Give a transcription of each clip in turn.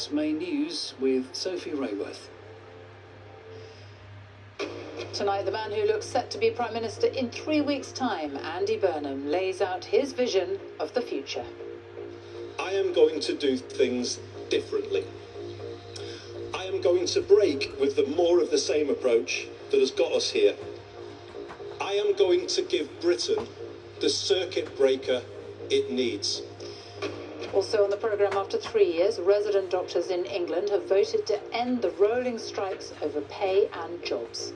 Newscaster's main news with Sophie Raworth. Tonight, the man who looks set to be Prime Minister in 3 weeks' time, Andy Burnham, lays out his vision of the future. I am going to do things differently. I am going to break with the more of the same approach that has got us here. I am going to give Britain the circuit breaker it needs. Also on the programme, after 3 years, resident doctors in England have voted to end the rolling strikes over pay and jobs.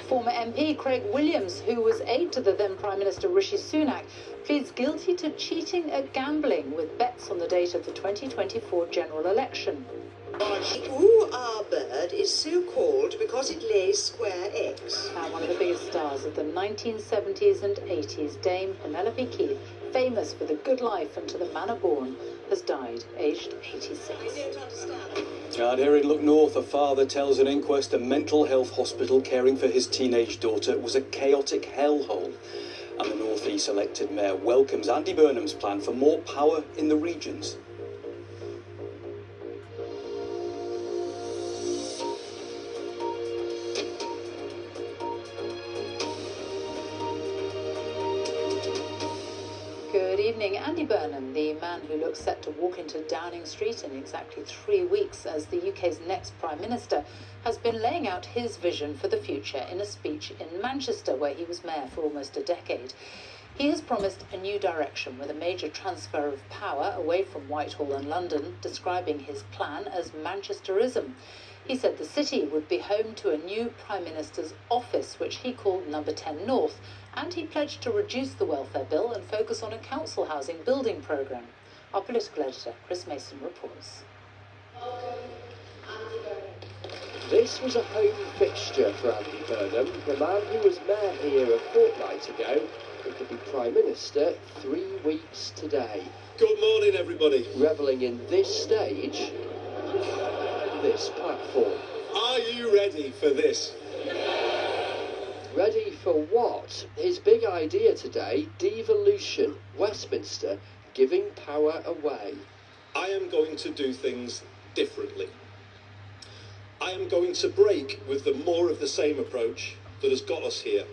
Former MP Craig Williams, who was aide to the then Prime Minister Rishi Sunak, pleads guilty to cheating at gambling with bets on the date of the 2024 general election. The ooh-ah bird is so called because it lays square eggs. And one of the biggest stars of the 1970s and 80s, Dame Penelope Keith, famous for The Good Life and To the Manor Born, has died, aged 86. I don't understand. And here in Look North, a father tells an inquest a mental health hospital caring for his teenage daughter was a chaotic hellhole. And the North East elected mayor welcomes Andy Burnham's plan for more power in the regions. Good evening. Andy Burnham, the man who looks set to walk into Downing Street in exactly 3 weeks as the UK's next Prime Minister, has been laying out his vision for the future in a speech in Manchester, where he was mayor for almost a decade. He has promised a new direction with a major transfer of power away from Whitehall and London, describing his plan as Manchesterism. He said the city would be home to a new Prime Minister's office, which he called Number 10 North, and he pledged to reduce the welfare bill and focus on a council housing building programme. Our political editor, Chris Mason, reports. This was a home fixture for Andy Burnham, the man who was mayor here a fortnight ago and could be Prime Minister 3 weeks today. Good morning, everybody. Revelling in this stage, this platform. Are you ready for this? Ready for what? His big idea today, devolution, Westminster, giving power away. I am going to do things differently. I am going to break with the more of the same approach that has got us here.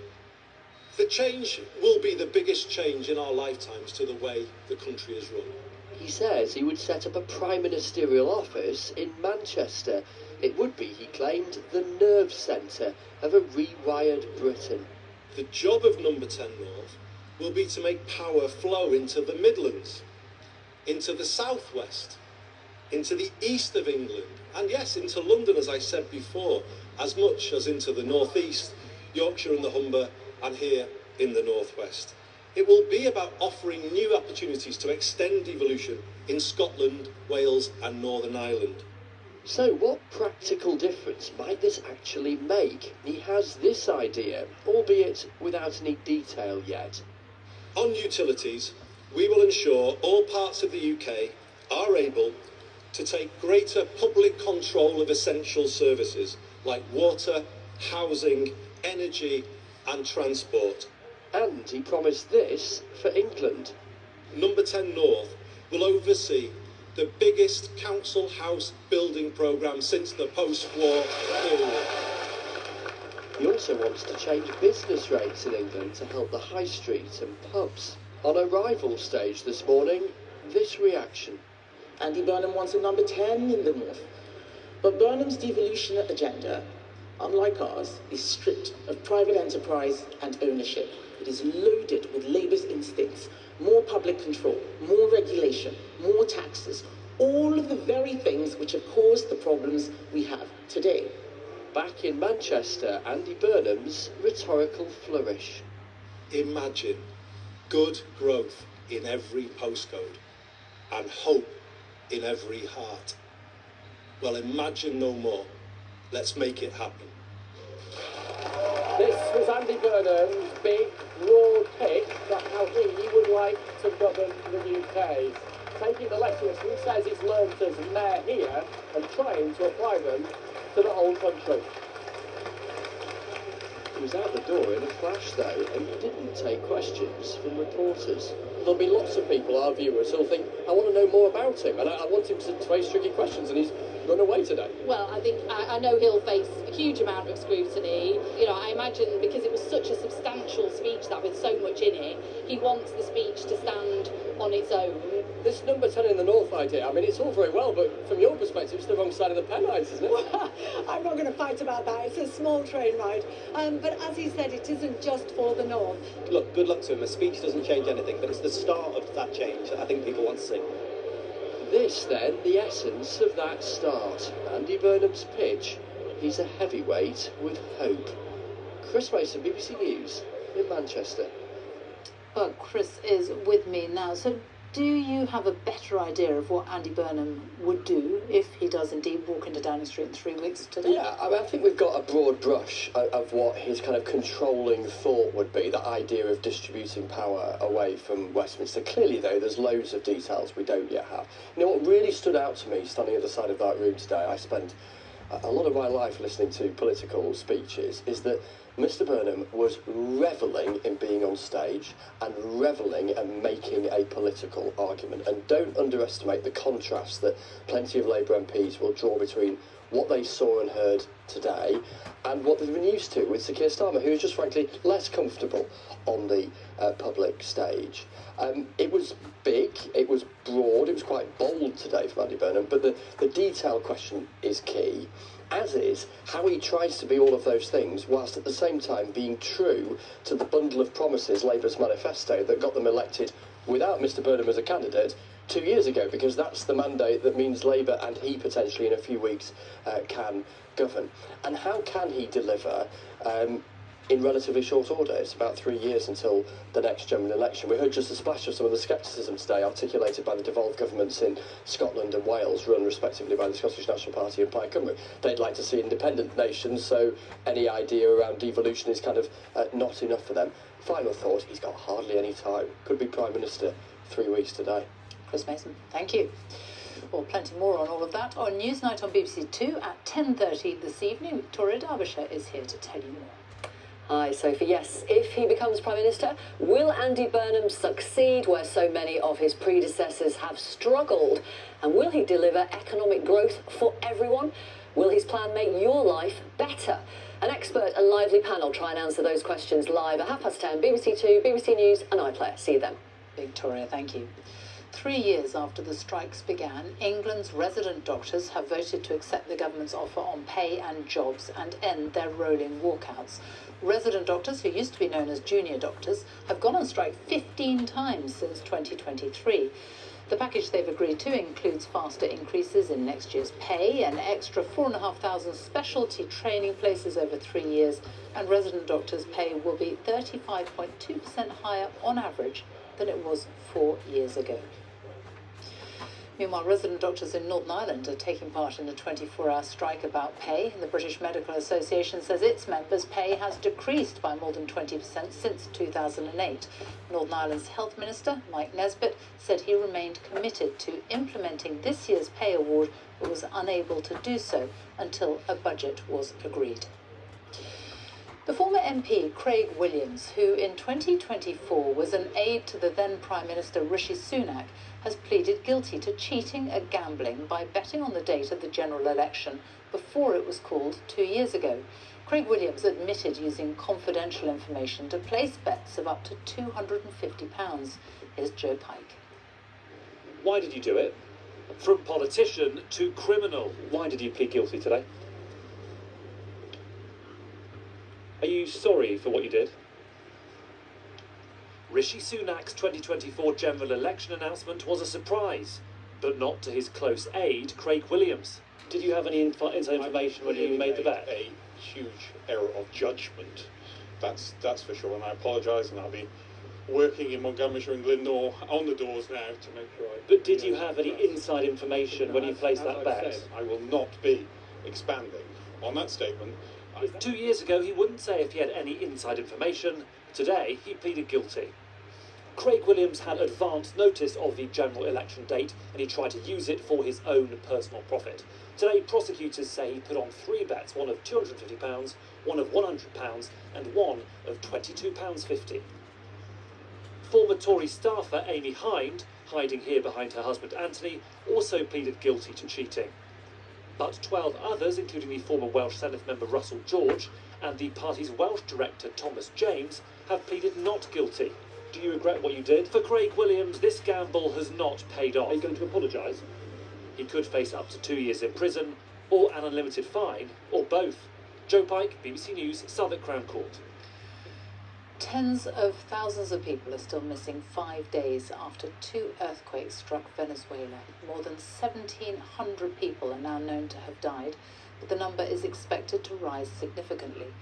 The change will be the biggest change in our lifetimes to the way the country is run. He says he would set up a prime ministerial office in Manchester. It would be, he claimed, the nerve centre of a rewired Britain. The job of Number 10 North will be to make power flow into the Midlands, into the southwest, into the east of England, and yes, into London, as I said before, as much as into the northeast, Yorkshire and the Humber, and here in the northwest. It will be about offering new opportunities to extend devolution in Scotland, Wales and Northern Ireland. So what practical difference might this actually make? He has this idea, albeit without any detail yet. On utilities, we will ensure all parts of the UK are able to take greater public control of essential services like water, housing, energy and transport. And he promised this for England. Number 10 North will oversee the biggest council house building programme since the post-war period. He also wants to change business rates in England to help the high street and pubs. On a rival stage this morning, this reaction. Andy Burnham wants a number 10 in the north. But Burnham's devolution agenda, unlike ours, is stripped of private enterprise and ownership. It is loaded with Labour's instincts, more public control, more regulation, more taxes, all of the very things which have caused the problems we have today. Back in Manchester, Andy Burnham's rhetorical flourish. Imagine good growth in every postcode and hope in every heart. Well, imagine no more. Let's make it happen. This was Andy Burnham's big, broad pitch about how he would like to govern the UK. Taking the lessons he says he's learned as mayor here and trying to apply them to the whole country. He was out the door in a flash though, and didn't take questions from reporters. There'll be lots of people, our viewers, who'll think, I want to know more about him, and I want him to face tricky questions, and he's run away today? Well, I know he'll face a huge amount of scrutiny. You know, I imagine because it was such a substantial speech that with so much in it, he wants the speech to stand on its own. This number 10 in the North idea, I mean, it's all very well, but from your perspective, it's the wrong side of the Pennines, isn't it? Well, I'm not going to fight about that. It's a small train ride. But as he said, it isn't just for the North. Look, good luck to him. A speech doesn't change anything, but it's the start of that change that I think people want to see. This, then, the essence of that start. Andy Burnham's pitch. He's a heavyweight with hope. Chris Mason, BBC News, in Manchester. Well, Chris is with me now. So do you have a better idea of what Andy Burnham would do if he does indeed walk into Downing Street in 3 weeks today? Yeah, I mean, I think we've got a broad brush of what his kind of controlling thought would be, the idea of distributing power away from Westminster. Clearly, though, there's loads of details we don't yet have. You know, what really stood out to me standing at the side of that room today, I spent a lot of my life listening to political speeches, is that Mr. Burnham was revelling in being on stage and revelling in making a political argument. And don't underestimate the contrast that plenty of Labour MPs will draw between what they saw and heard today and what they've been used to with Sir Keir Starmer, who is just frankly less comfortable on the public stage. It was big, it was broad, it was quite bold today from Andy Burnham, but the detail question is key, as is how he tries to be all of those things whilst at the same time being true to the bundle of promises, Labour's manifesto, that got them elected without Mr Burnham as a candidate 2 years ago, because that's the mandate that means Labour and he potentially in a few weeks can govern. And how can he deliver in relatively short order? It's about 3 years until the next general election. We heard just a splash of some of the scepticism today articulated by the devolved governments in Scotland and Wales, run respectively by the Scottish National Party and Plaid Cymru. They'd like to see independent nations, so any idea around devolution is kind of not enough for them. Final thought, he's got hardly any time. Could be Prime Minister 3 weeks today. Chris Mason, thank you. Well, plenty more on all of that on Newsnight on BBC Two at 10:30 this evening. Victoria Derbyshire is here to tell you more. Hi, Sophie. Yes, if he becomes Prime Minister, will Andy Burnham succeed where so many of his predecessors have struggled? And will he deliver economic growth for everyone? Will his plan make your life better? An expert and lively panel try and answer those questions live at 10:30, BBC Two, BBC News and iPlayer. See you then. Victoria, thank you. 3 years after the strikes began, England's resident doctors have voted to accept the government's offer on pay and jobs and end their rolling walkouts. Resident doctors, who used to be known as junior doctors, have gone on strike 15 times since 2023. The package they've agreed to includes faster increases in next year's pay, an extra 4,500 specialty training places over 3 years, and resident doctors' pay will be 35.2% higher on average than it was 4 years ago. Meanwhile, resident doctors in Northern Ireland are taking part in a 24-hour strike about pay. The British Medical Association says its members' pay has decreased by more than 20% since 2008. Northern Ireland's Health Minister, Mike Nesbitt, said he remained committed to implementing this year's pay award, but was unable to do so until a budget was agreed. The former MP Craig Williams, who in 2024 was an aide to the then Prime Minister Rishi Sunak, has pleaded guilty to cheating at gambling by betting on the date of the general election before it was called 2 years ago. Craig Williams admitted using confidential information to place bets of up to £250. Here's Joe Pike. Why did you do it? From politician to criminal. Why did you plead guilty today? Are you sorry for what you did? Rishi Sunak's 2024 general election announcement was a surprise, but not to his close aide, Craig Williams. Did you have any inside information when you made the bet? A huge error of judgment, that's for sure, and I apologise, and I'll be working in Montgomeryshire and Glyndor on the doors now to make sure I... But did you have any inside information when you placed that bet? I will not be expanding on that statement. 2 years ago, he wouldn't say if he had any inside information. Today, he pleaded guilty. Craig Williams had advance notice of the general election date, and he tried to use it for his own personal profit. Today, prosecutors say he put on 3 bets, one of £250, one of £100, and one of £22.50. Former Tory staffer Amy Hind, hiding here behind her husband Anthony, also pleaded guilty to cheating. But 12 others, including the former Welsh Senate member Russell George and the party's Welsh director Thomas James, have pleaded not guilty. Do you regret what you did? For Craig Williams, this gamble has not paid off. Are you going to apologise? He could face up to 2 years in prison, or an unlimited fine, or both. Joe Pike, BBC News, Southwark Crown Court. Tens of thousands of people are still missing 5 days after 2 earthquakes struck Venezuela. More than 1,700 people are now known to have died, but the number is expected to rise significantly.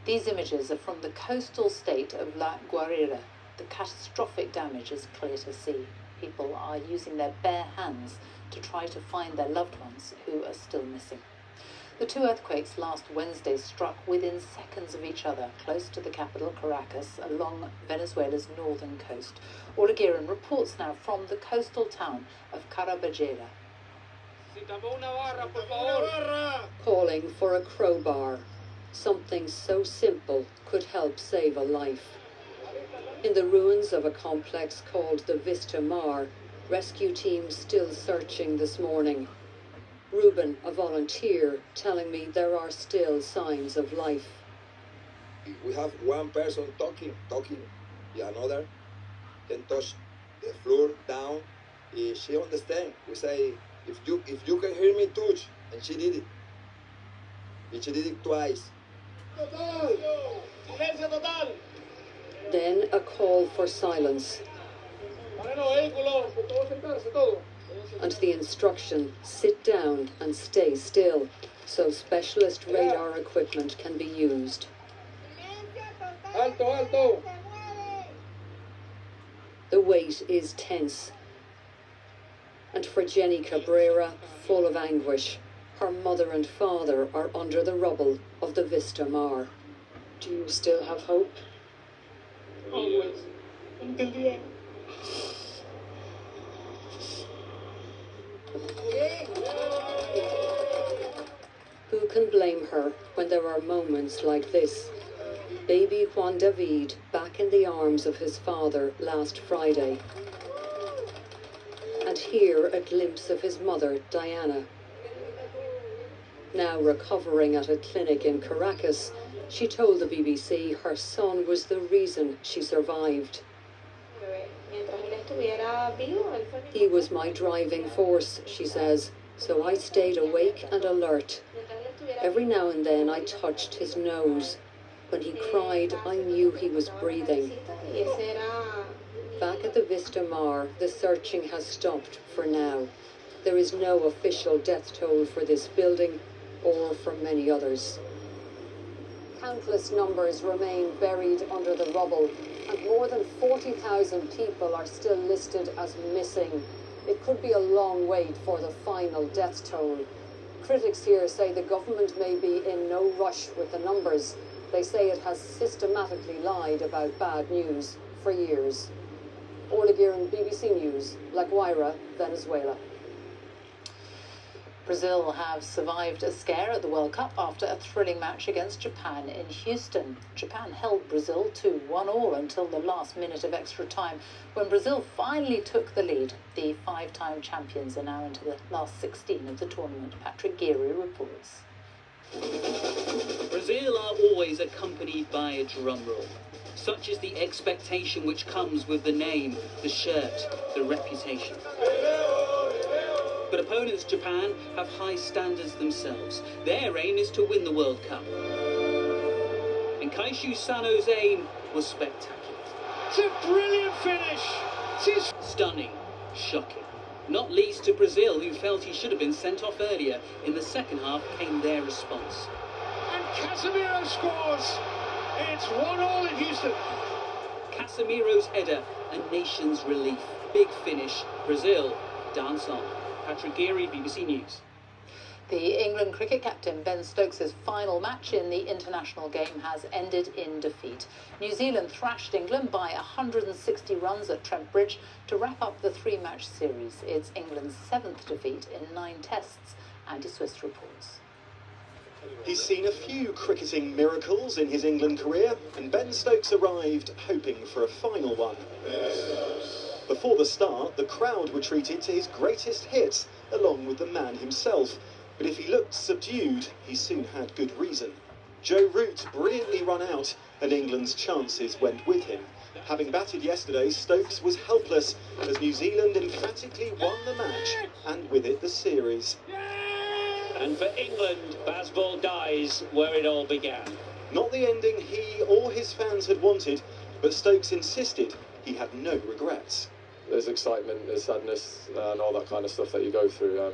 These images are from the coastal state of La Guaira. The catastrophic damage is clear to see. People are using their bare hands to try to find their loved ones who are still missing. The 2 earthquakes last Wednesday struck within seconds of each other, close to the capital, Caracas, along Venezuela's northern coast. Ola Guerin reports now from the coastal town of Caraballera. Calling for a crowbar. Something so simple could help save a life. In the ruins of a complex called the Vista Mar, rescue teams still searching this morning. Ruben, a volunteer, telling me there are still signs of life. We have one person talking, the another can touch the floor down. She understands. We say, if you can hear me, touch, and she did it. And she did it twice. Then a call for silence. And the instruction, sit down and stay still, so specialist radar equipment can be used. The wait is tense. And for Jenny Cabrera, full of anguish, her mother and father are under the rubble of the Vista Mar. Do you still have hope? Always. Who can blame her when there are moments like this? Baby Juan David back in the arms of his father last Friday. And here a glimpse of his mother, Diana. Now recovering at a clinic in Caracas, she told the BBC her son was the reason she survived. He was my driving force, she says, so I stayed awake and alert. Every now and then I touched his nose. When he cried, I knew he was breathing. Back at the Vista Mar, the searching has stopped for now. There is no official death toll for this building or for many others. Countless numbers remain buried under the rubble, and more than 40,000 people are still listed as missing. It could be a long wait for the final death toll. Critics here say the government may be in no rush with the numbers. They say it has systematically lied about bad news for years. Ola Guerin, BBC News, La Guaira, Venezuela. Brazil have survived a scare at the World Cup after a thrilling match against Japan in Houston. Japan held Brazil to 1-1 until the last minute of extra time, when Brazil finally took the lead. The 5-time champions are now into the last 16 of the tournament. Patrick Geary reports. Brazil are always accompanied by a drum roll. Such is the expectation which comes with the name, the shirt, the reputation. But opponents Japan have high standards themselves. Their aim is to win the World Cup. And Kaishu Sano's aim was spectacular. It's a brilliant finish! It's stunning, shocking. Not least to Brazil, who felt he should have been sent off earlier. In the second half came their response. And Casemiro scores! It's 1-1 in Houston. Casemiro's header, a nation's relief. Big finish. Brazil, dance on. Patrick Geary, BBC News. The England cricket captain Ben Stokes' final match in the international game has ended in defeat. New Zealand thrashed England by 160 runs at Trent Bridge to wrap up the 3-match series. It's England's 7th defeat in 9 tests. Andy Swiss reports. He's seen a few cricketing miracles in his England career, and Ben Stokes arrived hoping for a final one. Before the start, the crowd were treated to his greatest hits, along with the man himself. But if he looked subdued, he soon had good reason. Joe Root brilliantly run out, and England's chances went with him. Having batted yesterday, Stokes was helpless as New Zealand emphatically won the match, and with it the series. And for England, Bazball dies where it all began. Not the ending he or his fans had wanted, but Stokes insisted he had no regrets. There's excitement, there's sadness, and all that kind of stuff that you go through.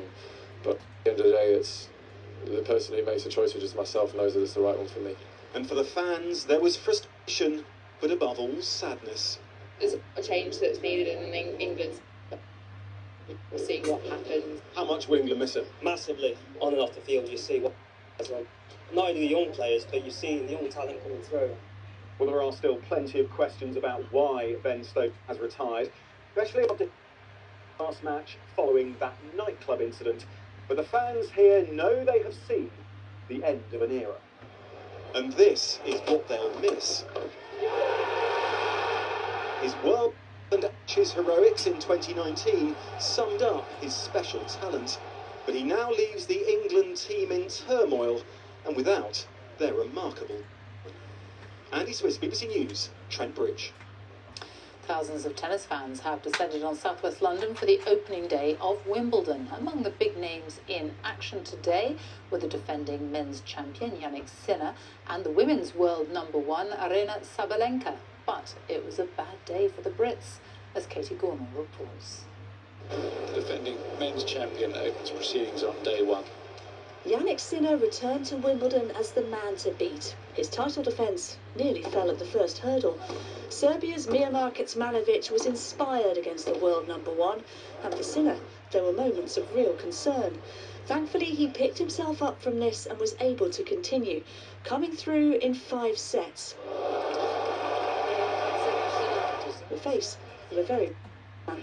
But at the end of the day, it's the person who makes the choice, which is myself, knows that it's the right one for me. And for the fans, there was frustration, but above all, sadness. There's a change that's needed in England. We'll see what happens. How much will England miss him? Massively. On and off the field, you see what not only the young players, but you see the young talent coming through. Well, there are still plenty of questions about why Ben Stokes has retired, especially after the last match following that nightclub incident. But the fans here know they have seen the end of an era. And this is what they'll miss. His World and Ashes heroics in 2019 summed up his special talent. But he now leaves the England team in turmoil and without their remarkable. Andy Swiss, BBC News, Trent Bridge. Thousands of tennis fans have descended on southwest London for the opening day of Wimbledon. Among the big names in action today were the defending men's champion Jannik Sinner and the women's world #1 Aryna Sabalenka. But it was a bad day for the Brits, as Katie Gorman reports. The defending men's champion opens proceedings on day one. Jannik Sinner returned to Wimbledon as the man to beat. His title defence nearly fell at the first hurdle. Serbia's Mijomir Kecmanovic was inspired against the world #1, and for Sinner, there were moments of real concern. Thankfully, he picked himself up from this and was able to continue, coming through in 5 sets. The face of a very man.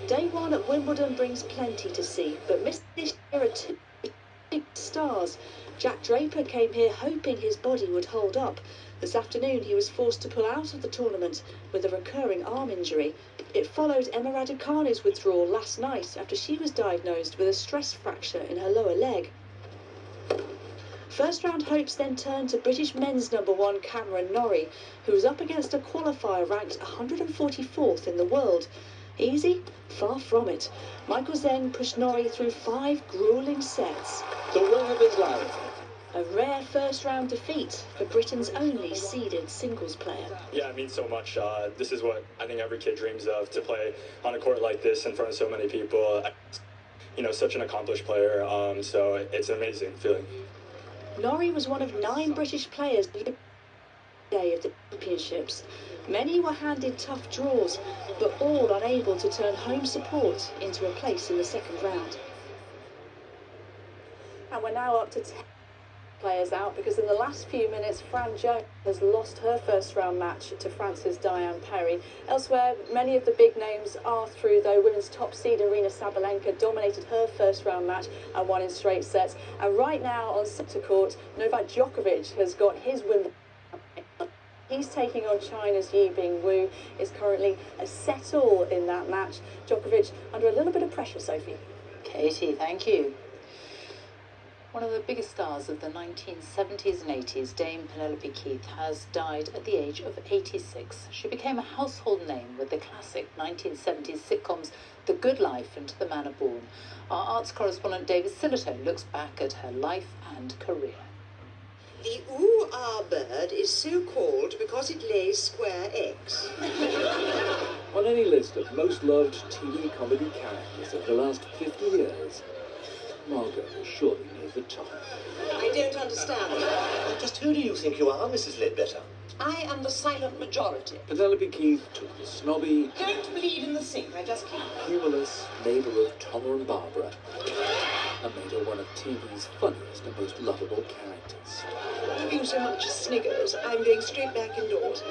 Day one at Wimbledon brings plenty to see, but missed this year are 2 big stars. Jack Draper came here hoping his body would hold up. This afternoon he was forced to pull out of the tournament with a recurring arm injury. It followed Emma Raducanu's withdrawal last night after she was diagnosed with a stress fracture in her lower leg. First round hopes then turned to British men's #1 Cameron Norrie, who was up against a qualifier ranked 144th in the world. Easy? Far from it. Michael Zen pushed Norrie through 5 gruelling sets. The win of his life. A rare first-round defeat for Britain's only seeded singles player. Yeah, it means so much. This is what I think every kid dreams of, to play on a court like this in front of so many people. You know, such an accomplished player, so it's an amazing feeling. Norrie was one of 9 British players the day of the championships. Many were handed tough draws, but all unable to turn home support into a place in the second round. And we're now up to 10 players out, because in the last few minutes Fran Jones has lost her first round match to France's Diane Perry. Elsewhere, many of the big names are through, though. Women's top seed Aryna Sabalenka dominated her first round match and won in straight sets. And right now on centre court, Novak Djokovic has got his Wimbledon. He's taking on China's Yibing Wu. Is currently a set all in that match. Djokovic under a little bit of pressure, Sophie. Katie, thank you. One of the biggest stars of the 1970s and 80s, Dame Penelope Keith, has died at the age of 86. She became a household name with the classic 1970s sitcoms The Good Life and To the Manor Born. Our arts correspondent David Sillito looks back at her life and career. The ooh-ah bird is so called because it lays square eggs. On any list of most loved TV comedy characters of the last 50 years, Margot is surely near the top. I don't understand. Just who do you think you are, Mrs. Ledbetter? I am the silent majority. Penelope Keith took the snobby, Don't bleed in the sink, I just can't. humorless neighbour of Tom and Barbara and made her one of TV's funniest and most lovable characters. Having so much sniggers, I'm going straight back indoors.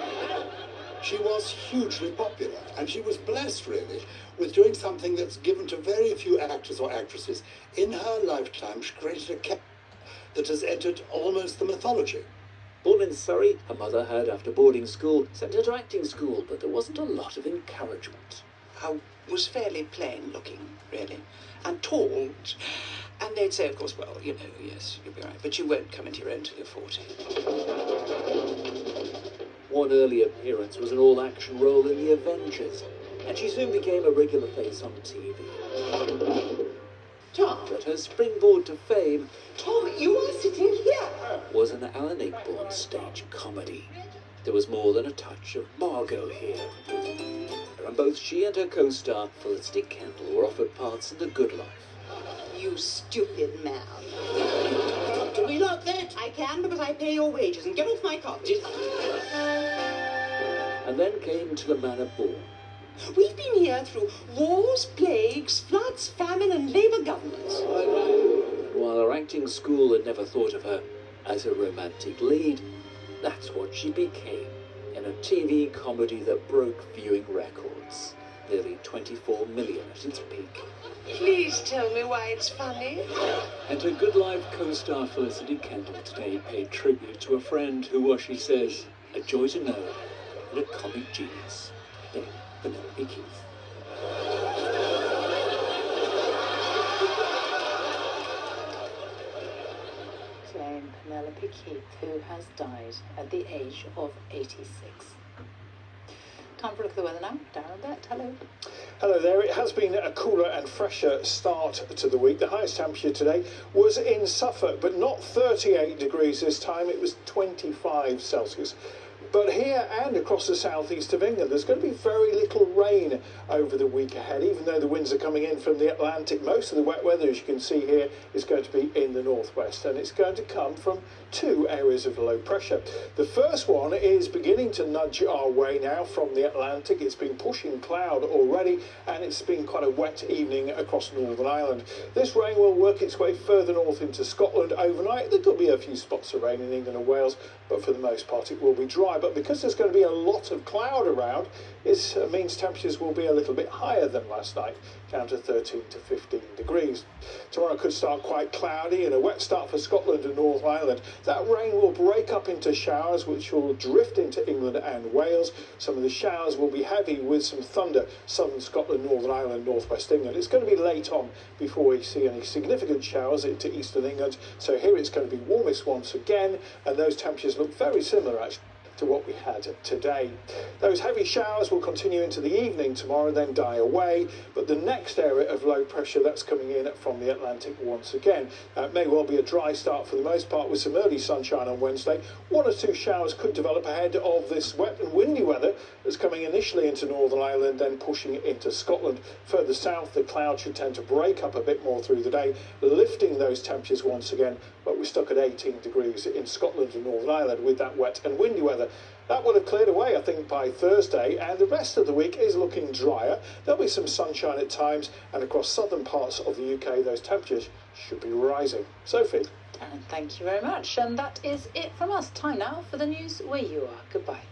She was hugely popular, and she was blessed, really, with doing something that's given to very few actors or actresses. In her lifetime, she created a character that has entered almost the mythology. Born in Surrey, her mother had, after boarding school, sent her to acting school, but there wasn't a lot of encouragement. How was fairly plain looking, really, and tall. And they'd say, of course, well, you know, yes, you'll be right, but you won't come into your own till you're 40. One early appearance was an all-action role in The Avengers, and she soon became a regular face on TV. Tom! But her springboard to fame... Tom, you are sitting here! ...was an Alan Ayckbourn stage comedy. There was more than a touch of Margot here. And both she and her co-star, Felicity Kendall, were offered parts in The Good Life. You stupid man. Can we lock that? I can, because I pay your wages, and get off my carpet. And then came To the Manor Born. We've been here through wars, plagues, floods, famine, and Labour governments. While her acting school had never thought of her as a romantic lead, that's what she became in a TV comedy that broke viewing records. Nearly 24 million at its peak. Please tell me why it's funny. And her Good Life co-star Felicity Kendall today paid tribute to a friend who was, she says, a joy to know and a comic genius. Penelope Keith. Jane Penelope Keith, who has died at the age of 86. Time for a look at the weather now. Darren, Bett, hello. Hello there. It has been a cooler and fresher start to the week. The highest temperature today was in Suffolk, but not 38 degrees this time. It was 25 Celsius. But here and across the southeast of England, there's going to be very little rain over the week ahead, even though the winds are coming in from the Atlantic. Most of the wet weather, as you can see here, is going to be in the northwest, and it's going to come from two areas of low pressure. The first one is beginning to nudge our way now from the Atlantic. It's been pushing cloud already, and it's been quite a wet evening across Northern Ireland. This rain will work its way further north into Scotland overnight. There could be a few spots of rain in England and Wales, but for the most part it will be dry. But because there's going to be a lot of cloud around, it means temperatures will be a little bit higher than last night, down to 13 to 15 degrees. Tomorrow could start quite cloudy and a wet start for Scotland and Northern Ireland. That rain will break up into showers which will drift into England and Wales. Some of the showers will be heavy with some thunder, southern Scotland, Northern Ireland, northwest England. It's going to be late on before we see any significant showers into eastern England. So here it's going to be warmest once again, and those temperatures look very similar actually to what we had today. Those heavy showers will continue into the evening tomorrow, then die away, but the next area of low pressure that's coming in from the Atlantic once again. It may well be a dry start for the most part with some early sunshine on Wednesday. One or two showers could develop ahead of this wet and windy weather that's coming initially into Northern Ireland, then pushing into Scotland. Further south, the clouds should tend to break up a bit more through the day, lifting those temperatures once again, but we're stuck at 18 degrees in Scotland and Northern Ireland with that wet and windy weather. That would have cleared away, I think, by Thursday, and the rest of the week is looking drier. There'll be some sunshine at times, and across southern parts of the UK, those temperatures should be rising. Sophie. Darren, thank you very much. And that is it from us. Time now for the news where you are. Goodbye.